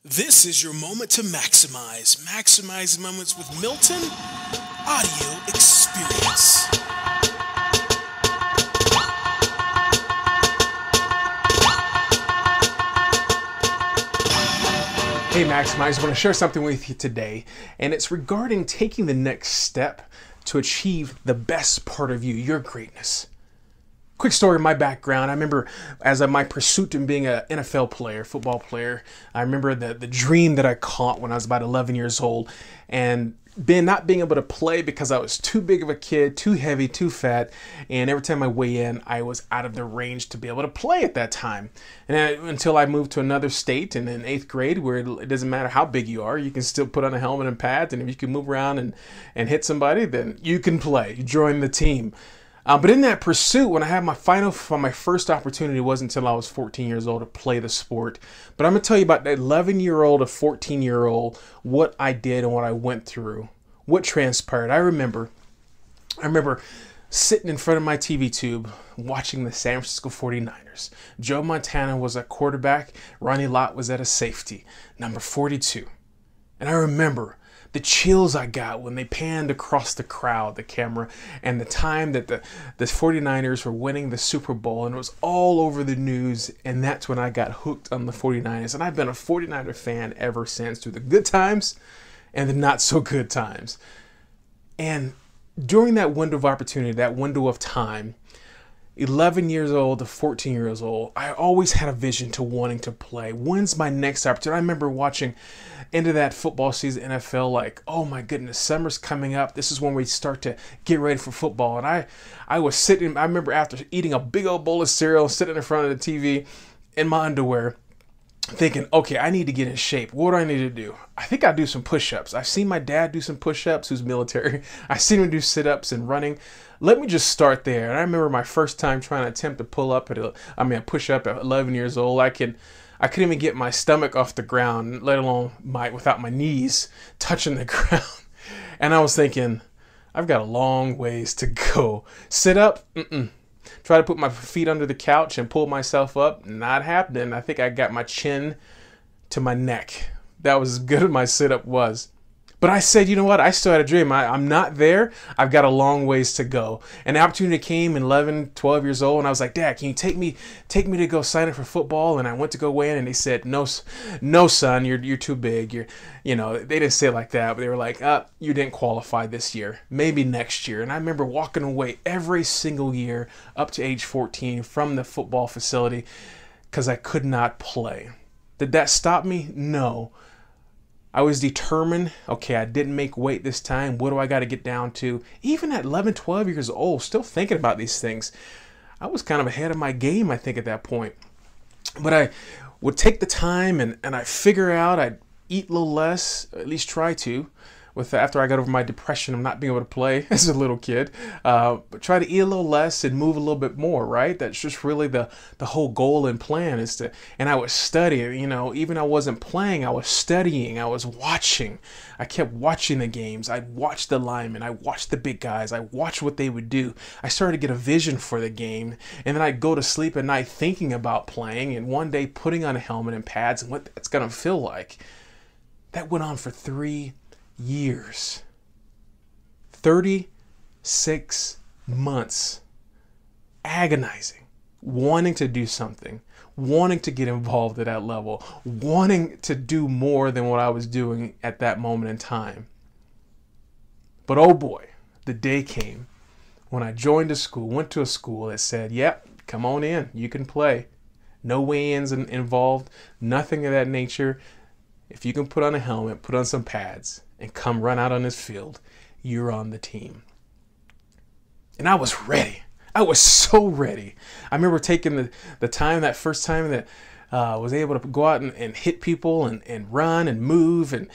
This is your moment to maximize. Maximize moments with Milton Audio Experience. Hey Maximize, I want to share something with you today, and it's regarding taking the next step to achieve the best part of you, your greatness. Quick story of my background. I remember as my pursuit in being an NFL player, football player, I remember the dream that I caught when I was about 11 years old, and not being able to play because I was too big of a kid, too heavy, too fat, and every time I weigh in, I was out of the range to be able to play at that time. Until I moved to another state and in 8th grade, where it doesn't matter how big you are, you can still put on a helmet and pads, and if you can move around and hit somebody, then you can play. You join the team. But in that pursuit, when I had my first opportunity, it wasn't until I was 14 years old to play the sport. But I'm going to tell you about that 11-year-old, a 14-year-old, what I did and what I went through, what transpired. I remember sitting in front of my TV tube watching the San Francisco 49ers. Joe Montana was at quarterback. Ronnie Lott was at a safety, number 42. And I remember the chills I got when they panned across the crowd, the camera, and the time that the 49ers were winning the Super Bowl, and it was all over the news, and that's when I got hooked on the 49ers. And I've been a 49er fan ever since, through the good times and the not so good times. And during that window of opportunity, that window of time, 11 years old to 14 years old, I always had a vision to wanting to play. When's my next opportunity? I remember watching into that football season, NFL, like, oh my goodness, summer's coming up. This is when we start to get ready for football. And I was sitting, I remember after eating a big old bowl of cereal, sitting in front of the TV in my underwear, thinking, okay, I need to get in shape. What do I need to do? I think I'll do some push-ups. I've seen my dad do some push-ups, who's military. I've seen him do sit-ups and running. Let me just start there. And I remember my first time trying to attempt to push up at 11 years old. I couldn't even get my stomach off the ground, let alone without my knees touching the ground. And I was thinking, I've got a long ways to go. Sit up? Try to put my feet under the couch and pull myself up? Not happening. I think I got my chin to my neck. That was as good as my sit-up was. But I said, you know what? I still had a dream. I'm not there. I've got a long ways to go. And the opportunity came in 11, 12 years old, and I was like, Dad, can you take me to go sign up for football? And I went to go weigh in, and they said, no, son, you're too big. They didn't say it like that, but they were like, you didn't qualify this year. Maybe next year. And I remember walking away every single year up to age 14 from the football facility because I could not play. Did that stop me? No. I was determined, okay, I didn't make weight this time. What do I got to get down to? Even at 11, 12 years old, still thinking about these things. I was kind of ahead of my game, I think, at that point. But I would take the time and I'd figure out I'd eat a little less, at least try to. After I got over my depression of not being able to play as a little kid, but try to eat a little less and move a little bit more, right? That's just really the whole goal and plan is to, and I was studying, even I wasn't playing, I was studying, I was watching. I kept watching the games. I'd watch the linemen, I watched the big guys, I watched what they would do. I started to get a vision for the game, and then I'd go to sleep at night thinking about playing, and one day putting on a helmet and pads and what that's gonna feel like. That went on for 3 years. 36 months. Agonizing. Wanting to do something. Wanting to get involved at that level. Wanting to do more than what I was doing at that moment in time. But oh boy, the day came when I joined a school, went to a school that said, yep, come on in, you can play. No weigh-ins involved, nothing of that nature. If you can put on a helmet, put on some pads, and come run out on this field, you're on the team. And I was ready. I was so ready. I remember taking the time, that first time that was able to go out and hit people and run and move and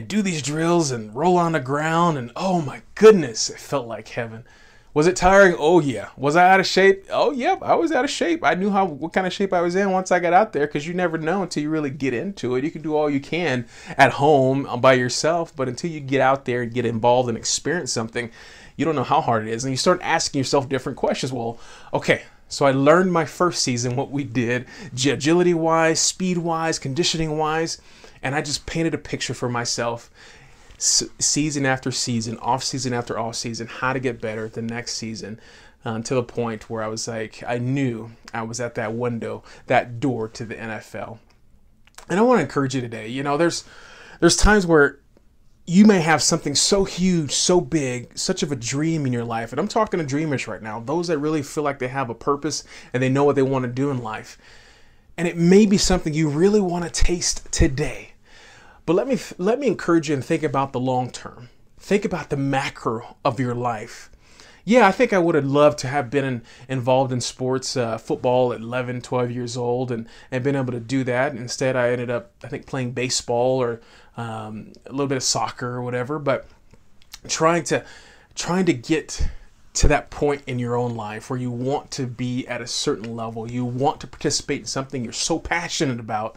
do these drills and roll on the ground. And oh my goodness, it felt like heaven. Was it tiring? Oh yeah. Was I out of shape? Oh yep, I was out of shape. I knew what kind of shape I was in once I got out there, because you never know until you really get into it. You can do all you can at home by yourself, but until you get out there and get involved and experience something, you don't know how hard it is. And you start asking yourself different questions. Well, okay, So I learned my first season what we did, agility-wise, speed-wise, conditioning-wise, and I just painted a picture for myself season after season, off season after off season, how to get better the next season, to the point where I was like, I knew I was at that window, that door to the NFL. And I want to encourage you today. You know, there's times where you may have something so huge, so big, such of a dream in your life. And I'm talking to dreamers right now, those that really feel like they have a purpose and they know what they want to do in life. And it may be something you really want to taste today. But let me encourage you and think about the long term. Think about the macro of your life. Yeah, I think I would have loved to have been involved in sports, football at 11, 12 years old and been able to do that. Instead, I ended up, I think, playing baseball or a little bit of soccer or whatever. But trying to get to that point in your own life where you want to be at a certain level. You want to participate in something you're so passionate about,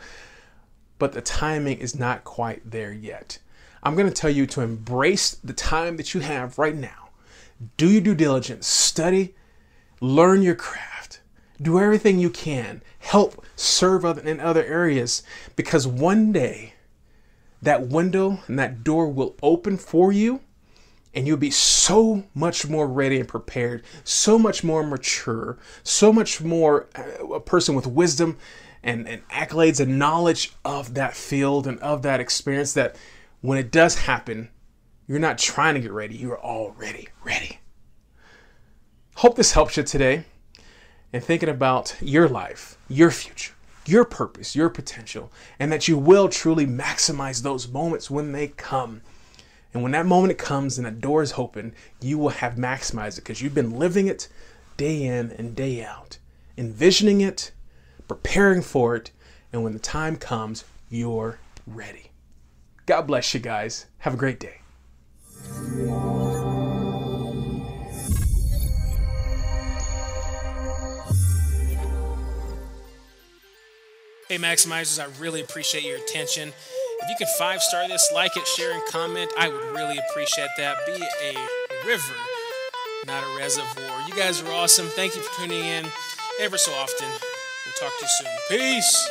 but the timing is not quite there yet. I'm going to tell you to embrace the time that you have right now. Do your due diligence, study, learn your craft, do everything you can, help serve in other areas, because one day that window and that door will open for you and you'll be so much more ready and prepared, so much more mature, so much more a person with wisdom and accolades and knowledge of that field and of that experience, that when it does happen, you're not trying to get ready. You're already ready. Hope this helps you today in thinking about your life, your future, your purpose, your potential, and that you will truly maximize those moments when they come. And when that moment comes and that door is open, you will have maximized it because you've been living it day in and day out, envisioning it, preparing for it, and when the time comes, you're ready. God bless you guys. Have a great day. Hey, Maximizers, I really appreciate your attention. If you could 5-star this, like it, share, and comment, I would really appreciate that. Be a river, not a reservoir. You guys are awesome. Thank you for tuning in ever so often. We'll talk to you soon. Peace.